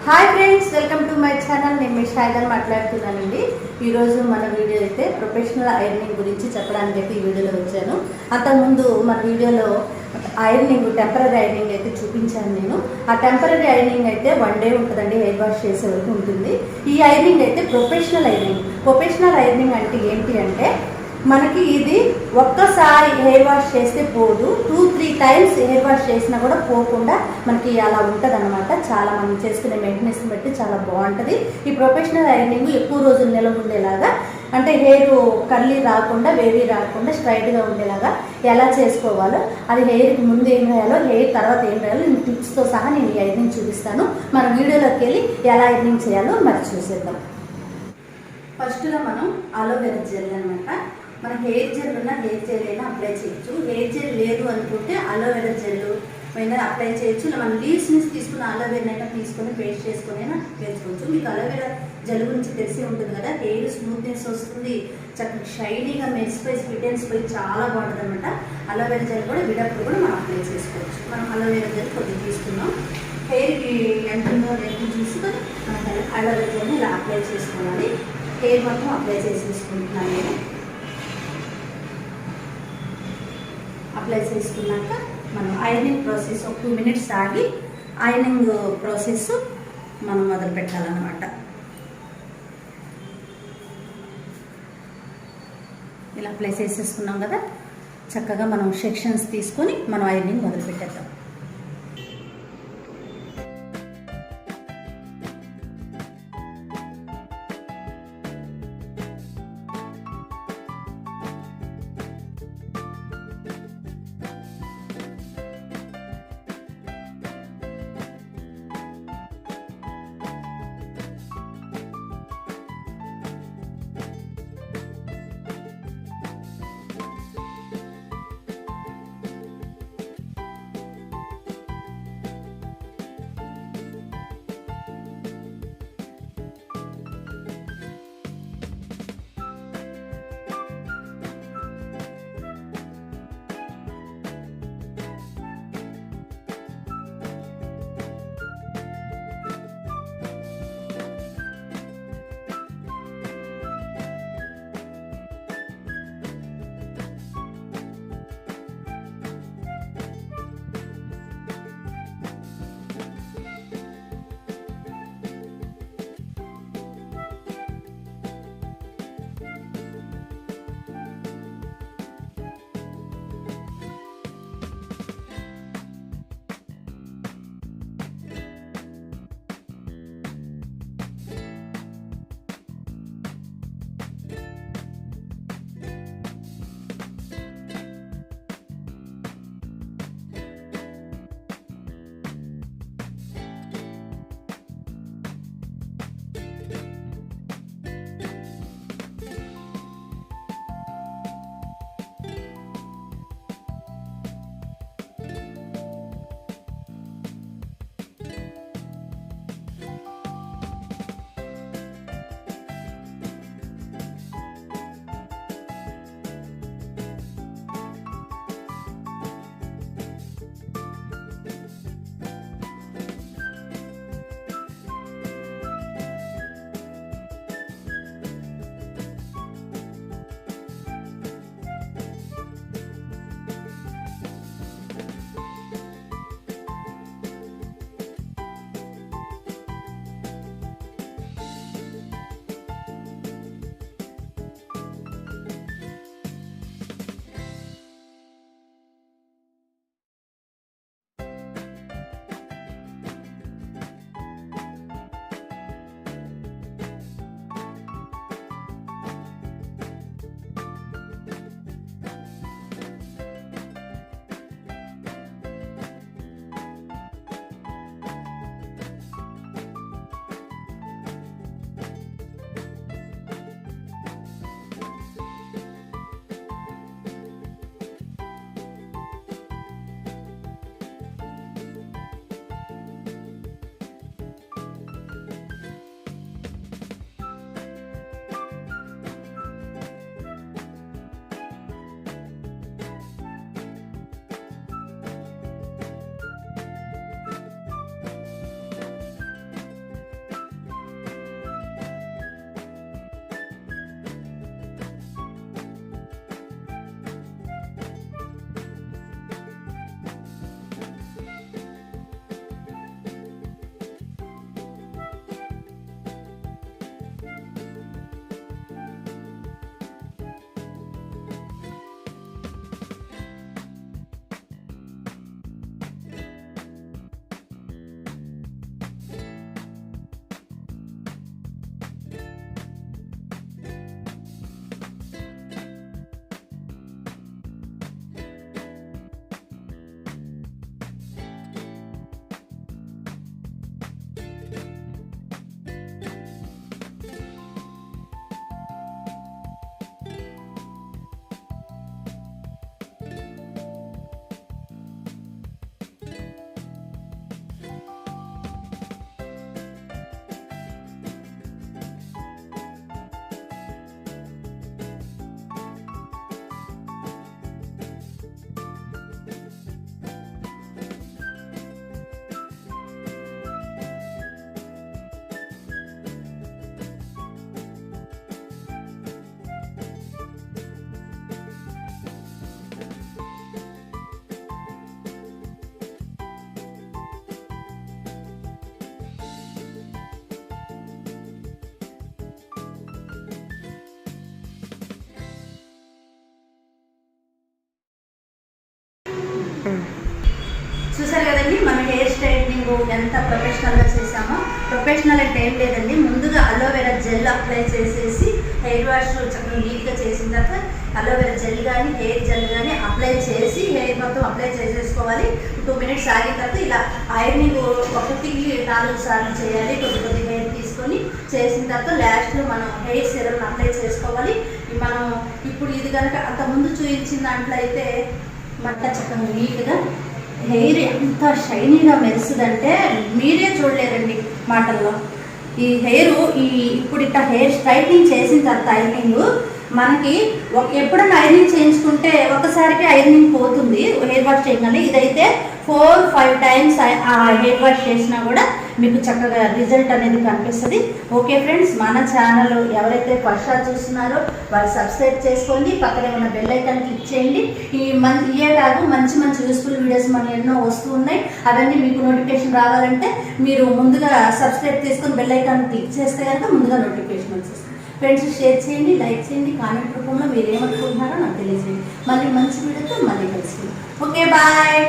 Hi friends, welcome to my channel. నేను మీ షాయిదాన్ మాట్లాడుతున్నానండి. ఈరోజు మన వీడియో అయితే ప్రొఫెషనల్ ఐరనింగ్ గురించి చెప్పడానికి అయితే ఈ వీడియోలో వచ్చాను. అంతకుముందు మన వీడియోలో ఐరనింగ్, టెంపరీ ఐరనింగ్ అయితే చూపించాను నేను. ఆ టెంపరీ ఐరనింగ్ అయితే 1 డే ఉంటుందండి, హెయిర్ వాష్ చేసే వరకు ఉంటుంది. ఈ ఐరనింగ్ అయితే ప్రొఫెషనల్ ఐరనింగ్. ప్రొఫెషనల్ ఐరనింగ్ అంటే ఏంటి అంటే మనకి ఇది ఒక్కసారి హెయిర్ వాష్ చేస్తే పోదు, 2-3 టైమ్స్ హెయిర్ వాష్ చేసినా కూడా పోకుండా మనకి అలా ఉంటుంది అనమాట. చాలా మనం చేసుకునే మెయింటెనెన్స్ బట్టి చాలా బాగుంటుంది. ఈ ప్రొఫెషనల్ ఐరనింగ్ ఎక్కువ రోజులు నిలవ ఉండేలాగా, అంటే హెయిర్ కర్లీ రాకుండా, వేవీ రాకుండా స్ట్రైట్గా ఉండేలాగా ఎలా చేసుకోవాలో, అది హెయిర్కి ముందు ఏం వేయాలో, హెయిర్ తర్వాత ఏం వేయాలో నేను టిప్స్తో సహా నేను ఈ ఐరనింగ్ చూపిస్తాను. మన వీడియోలోకి వెళ్ళి ఎలా ఐరనింగ్ చేయాలో మరి చూసేద్దాం. ఫస్ట్గా మనం అలోవెరా జెల్ అనమాట. మన హెయిర్ జెల్ ఉన్న హెయిర్ జెల్ అయినా అప్లై చేయొచ్చు. హెయిర్ జెల్ లేదు అనుకుంటే అలోవెరా జెల్ అయినా అప్లై చేయొచ్చు. మనం లీవ్స్ నుంచి తీసుకున్న అలోవెరా అయినా తీసుకొని పేస్ట్ చేసుకొని అయినా వేసుకోవచ్చు. మీకు అలోవెరా జెల్ గురించి తెలిసి ఉంటుంది కదా, హెయిర్ స్మూత్నెస్ వస్తుంది, చక్కగా షైనీగా మెరిసిపోయి స్వీటెన్స్ పోయి చాలా బాగుంటుంది అనమాట. అలోవెరా జెల్ కూడా విడప్పుడు కూడా మనం అప్లై చేసుకోవచ్చు. మనం అలోవెరా జెల్ కొద్దిగా తీసుకున్నాం, హెయిర్కి ఎంత ఉందో ఎంత చూసుకొని మనం అలోవెరా జెల్ని ఇలా అప్లై చేసుకోవాలి. హెయిర్ మొత్తం అప్లై చేసేసుకుంటున్నాను నేను. అప్లై చేసుకున్నాక మనం ఐరనింగ్ ప్రాసెస్ ఒక 2 minutes ఆగి ఐరనింగ్ ప్రాసెస్ మనం మొదలు పెట్టాలన్నమాట. ఇలా అప్లై చేసేసుకున్నాం కదా, చక్కగా మనం సెక్షన్స్ తీసుకొని మనం ఐరనింగ్ మొదలు పెట్టేద్దాం. చూసారు కదండి మన హెయిర్ స్ట్రైట్నింగ్ ఎంత ప్రొఫెషనల్గా చేసామో. ప్రొఫెషనల్ అంటే ఏం లేదండి, ముందుగా అలోవెరా జెల్ అప్లై చేసేసి హెయిర్ వాష్ చక్కగా నీట్గా చేసిన తర్వాత అలోవెరా జెల్ కానీ హెయిర్ జెల్ కానీ అప్లై చేసి హెయిర్ మొత్తం అప్లై చేసేసుకోవాలి. 2 మినిట్స్ ఆగిన తర్వాత ఇలా ఐరనింగ్ 1-4 సార్లు చేయాలి. కొద్ది హెయిర్ తీసుకొని చేసిన తర్వాత లాస్ట్లో మనం హెయిర్ సిరమ్ అప్లై చేసుకోవాలి. మనం ఇప్పుడు ఇది కనుక అంతకుముందు చూపించిన దాంట్లో అయితే మట్ట చక్కగా నీట్గా హెయిర్ ఎంత షైనీగా మెరుస్తుందంటే మీరే చూడలేరండి మాటల్లో. ఈ హెయిర్ ఇప్పుడు ఇట్లా హెయిర్ స్ట్రైట్నింగ్ చేసిన తర్వాత ఐరనింగ్ మనకి ఎప్పుడైనా ఐరనింగ్ చేయించుకుంటే ఒకసారికి ఐరనింగ్ పోతుంది హెయిర్ వాష్ చేయగానే. ఇదైతే 4-5 టైమ్స్ ఆ హెయిర్ వాష్ చేసినా కూడా మీకు చక్కగా రిజల్ట్ అనేది కనిపిస్తుంది. ఓకే ఫ్రెండ్స్, మన ఛానల్ ఎవరైతే ఫస్ట్ షాట్ చూస్తున్నారో వాళ్ళు సబ్స్క్రైబ్ చేసుకోండి, పక్కనే ఉన్న బెల్ ఐకాన్ క్లిక్ చేయండి. ఇయే కాదు మంచి మంచి యూస్ఫుల్ వీడియోస్ మనకి ఎన్నో వస్తూ ఉన్నాయి. అవన్నీ మీకు నోటిఫికేషన్ రావాలంటే మీరు ముందుగా సబ్స్క్రైబ్ చేసుకొని బెల్ ఐకాన్ క్లిక్ చేస్తే కనుక ముందుగా నోటిఫికేషన్ వచ్చేస్తుంది. ఫ్రెండ్స్ షేర్ చేయండి, లైక్ చేయండి, కామెంట్ రూపంలో మీరు ఏమనుకుంటున్నారో నాకు తెలియజేయండి. మళ్ళీ మంచి వీడియోతో మళ్ళీ కలుసుకుందాం. Okay bye.